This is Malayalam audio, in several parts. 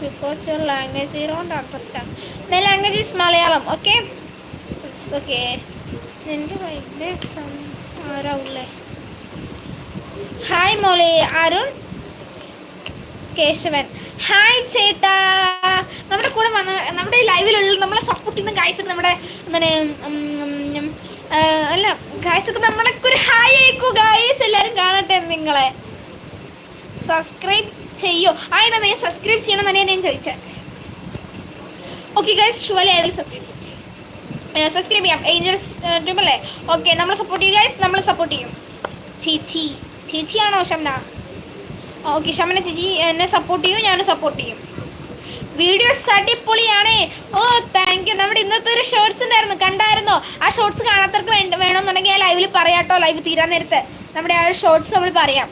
because your language you don't understand. My language is Malayalam, okay? It's okay. എൻ്റെ വൈദ്യ ആരാവൂല്ലേ? ഹായ് മോളെ അരുൺ കേശവൻ. ഹായ് ചേട്ടാ, നമ്മുടെ കൂടെ വന്ന് നമ്മുടെ ലൈവിലുള്ള നമ്മളെ സപ്പോർട്ട് ചെയ്യുന്ന ഗൈസ് നമ്മുടെ എന്താണ് അല്ല ഗൈസൊക്കെ നമ്മളൊക്കെ ഒരു ഹായ് അയക്കൂ ഗൈസ്. എല്ലാവരും കാണട്ടെ നിങ്ങളെ. സബ്സ്ക്രൈബ് ചെയ്യോ? അതിനാ നീ സബ്സ്ക്രൈബ് ചെയ്യണം തന്നെ ഞാൻ ചോദിച്ചത്. Okay guys, surely I will subscribe ചെയ്യാം. ഏഞ്ചൽസ് ട്യൂബ് അല്ലേ? ഓക്കെ, നമ്മളെ സപ്പോർട്ട് ചെയ്യും ഗൈസ്, നമ്മൾ സപ്പോർട്ട് ചെയ്യും. ചേച്ചിയാണോ ഷംന? ഓക്കെ, ഷംന ചേച്ചി എന്നെ സപ്പോർട്ട് ചെയ്യും, ഞാൻ സപ്പോർട്ട് ചെയ്യും. വീഡിയോസ് അടിപൊളിയാണേ. Oh thank you. നമ്മുടെ ഇന്നത്തെ ഒരു ഷോർട്സ് ഉണ്ടായിരുന്നു, കണ്ടായിരുന്നോ? ആ ഷോർട്സ് കാണാത്തവർക്ക് വേണമെന്നുണ്ടെങ്കിൽ ആ ലൈവിൽ പറയാട്ടോ. ലൈവ് തീരാൻ നേരത്ത് നമ്മുടെ ആ ഒരു ഷോർട്സ് നമ്മൾ പറയാം.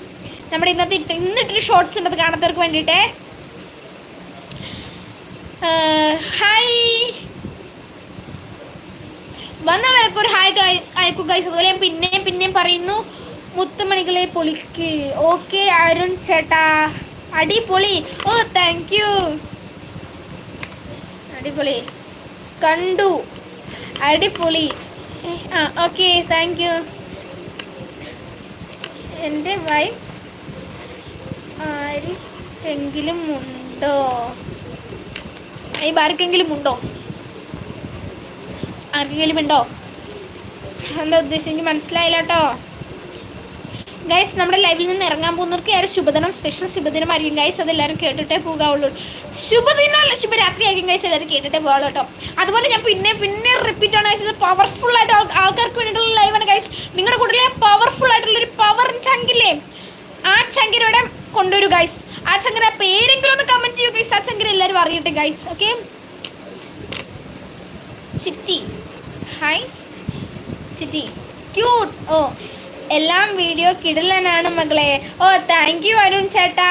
നമ്മുടെ ഇന്നിട്ടൊരു ഷോർട്സ് ഉണ്ട്, അത് കാണാത്തവർക്ക് വേണ്ടിയിട്ടേ. ഹായ് വന്നവരൊക്കെ ഒരു ഹായ് അയക്കു ഗൈസ്. അതുപോലെ ഞാൻ പിന്നെയും പറയുന്നു, മുത്തുമണികളെ പൊളിക്ക്. ഓക്കെ അരുൺ ചേട്ടാ, അടിപൊളി. ഓ താങ്ക് യു, അടിപൊളി. കണ്ടു, അടിപൊളി. Okay thank U. എൻ്റെ വൈഫ് ആർക്കെങ്കിലും ഉണ്ടോ? ആർക്കെങ്കിലും ഉണ്ടോ? ആർക്കെങ്കിലും ഉണ്ടോ? എന്താ ഉദ്ദേശിച്ച് എനിക്ക് മനസ്സിലായില്ല കേട്ടോ ഗൈസ്. നമ്മുടെ ലൈവിൽ നിന്ന് ഇറങ്ങാൻ പോകുന്നവർക്ക് ആരും ശുഭദിനം, സ്പെഷ്യൽ ശുഭദിനമായിരിക്കും ഗൈസ്. അതെല്ലാവരും കേട്ടിട്ടേ പോകാവുള്ളൂ. ശുഭദിനമല്ല, ശുഭരാത്രി ആയിരിക്കും ഗൈസ്. എല്ലാവരും കേട്ടിട്ടേ പോകാവുള്ളൂ കേട്ടോ. അതുപോലെ ഞാൻ പിന്നെ റിപ്പീറ്റ് ആണ് ഗൈസ്, പവർഫുൾ ആയിട്ട് ആൾക്കാർക്ക് വേണ്ടിയിട്ടുള്ള ലൈവാണ് ഗൈസ്. നിങ്ങളുടെ കൂടെ പവർഫുൾ ആയിട്ടുള്ളൊരു പവർ ചങ്കില്ലേ, ആ ചങ്കിലൂടെ കൊണ്ടുവരൂ ഗൈസ്. ആ ചങ്കര പേരെങ്കിലും ഒന്ന് കമന്റ് ചെയ്യൂ ഗൈസ്. ആ ചങ്കര എല്ലാവരും അറിയട്ടെ guys. Okay, Chitti hi Chitti, cute. Oh എല്ലാം വീഡിയോ കിടലനാണ് മകളെ. ഓ താങ്ക് യു അരുൺ ചേട്ടാ.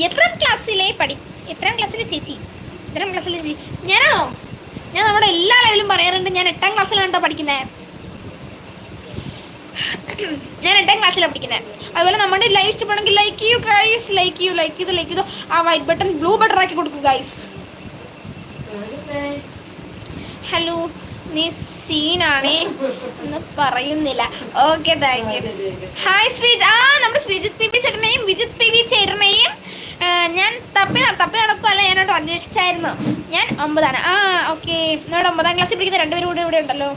എത്രാം ക്ലാസ്സിലെ ചേച്ചി? എത്രാം ക്ലാസ്സിലെ ചേച്ചി? ഞാനാണോ? ഞാൻ നമ്മുടെ എല്ലാ ലൈവിലും പറയാറുണ്ട്, ഞാൻ 8ാം ക്ലാസ്സിലാണ് കേട്ടോ പഠിക്കുന്നത്. ഞാൻ 8ാം ക്ലാസ്സിലാണ് പഠിക്കുന്നത്. അതുപോലെ നമ്മുടെ ലൈവ് ഇഷ്ടപ്പെടുമെങ്കിൽ ലൈക്ക് ചെയ്യൂ ഗൈസ്. ലൈക്ക് ചെയ്തു ആ വൈറ്റ് ബട്ടൺ ബ്ലൂ ബട്ടൺ ആക്കി കൊടുക്കൂ ഗൈസ്. ഹലോ, നീ സീനാണേ എന്ന് പറയുന്നില്ല. Okay thank you. Hi Sreej. നമ്മുടെ ശ്രീജിത്ത് പി വി ചേട്ടനെയും വിജിത് പി വി ചേട്ടനെയും ഞാൻ തപ്പി നടക്കുമല്ല, ഞാനോട് അന്വേഷിച്ചായിരുന്നു. ഞാൻ 9ആണ്. ഓക്കെ, നമ്മുടെ 9ാം ക്ലാസ്സിൽ പഠിക്കുന്ന 2 പേരും കൂടെ ഇവിടെ ഉണ്ടല്ലോ.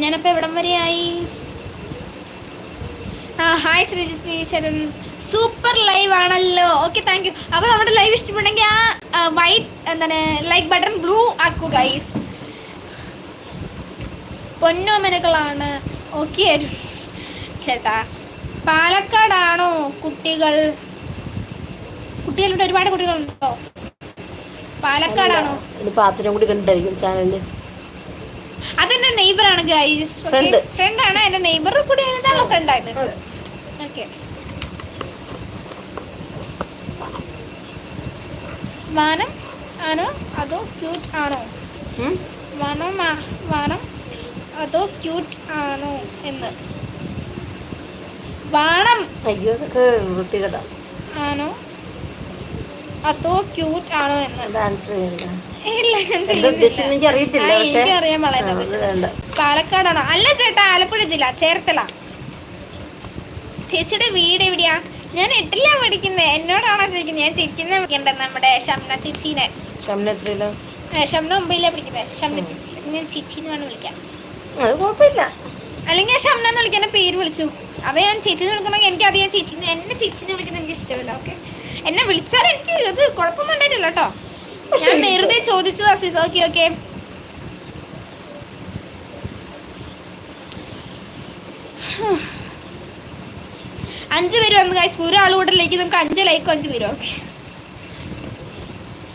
ഞാനപ്പോൾ എവിടം വരെയായി? ഹായ് ശ്രീജിത്ത് പി ചേട്ടൻ, സൂപ്പർ ലൈവ് ആണല്ലോ. Okay thank you. അപ്പോൾ നമ്മുടെ ലൈവ് ഇഷ്ടപ്പെട്ടെങ്കിൽ ആ വൈറ്റ് ലൈക്ക് ബട്ടൺ ബ്ലൂ ആക്കൂ ഗൈസ്. പൊന്നോമനകളാണ്. ഓക്കെ അരുൺ ചേട്ടാ. പാലക്കാടാണോ കുട്ടികളുടെ ഒരുപാട് കുട്ടികളുണ്ടോ? പാലക്കാടാണോ? പാത്രം കൂടി കണ്ടിട്ടായിരിക്കും ചാനലിൽ. അതെന്റെ നെയ്ബറാണ് ഗൈസ്. ഫ്രണ്ടാണ്, എന്റെ നെയ്ബർ കൂടി ഫ്രണ്ടായിട്ട്. ഓക്കെ, വാനം ആണോ അതോ ക്യൂട്ട് ആണോ? വാനം അതോ ക്യൂട്ട് ആണോ എന്ന്. വാണം ആണോ അതോ ക്യൂട്ട് ആണോ എന്ന്. എനിക്കറിയാൻ വളരെ. പാലക്കാടാണോ? അല്ല ചേട്ടാ, ആലപ്പുഴ ജില്ല, ചേർത്തല. ചേച്ചിയുടെ വീട് എവിടെയാ? ഞാൻ 8ലാണ് പഠിക്കുന്നത്. എന്നോടാണോ ചോദിക്കുന്നത്? ഞാൻ ചേച്ചിനെ വിളിക്കണ്ടേ, നമ്മുടെ ഷംന ചേച്ചീനെ. ഷംന 9ലാണ് പഠിക്കുന്നത്. ഷംന ചേച്ചി, ഞാൻ ചേച്ചിന്ന് വേണം വിളിക്കാം. അത് കുഴപ്പമില്ല. അല്ലെങ്കിൽ ഞാൻ ഷംന എന്ന് വിളിക്കാൻ എന്നെ പേര് വിളിച്ചു. അത് ഞാൻ ചേച്ചിന്ന് വിളിക്കണമെങ്കിൽ എനിക്ക് അത് ഞാൻ എന്നെ ചേച്ചിന്ന് വിളിക്കുന്നത് എനിക്ക് ഇഷ്ടമല്ല. ഓക്കെ, എന്നെ വിളിച്ചാൽ എനിക്ക് ഇത് കുഴപ്പമൊന്നും ഉണ്ടായിട്ടില്ല കേട്ടോ. ഞാൻ വെറുതെ ചോദിച്ചതാ സിസ്. ഓക്കെ 5 പേര് വന്നു ഗൈസ്. ഒരാൾ കൂടെ ലൈക്ക് നമുക്ക് 5 ലൈക്കും 5 പേരും. ഓക്കെ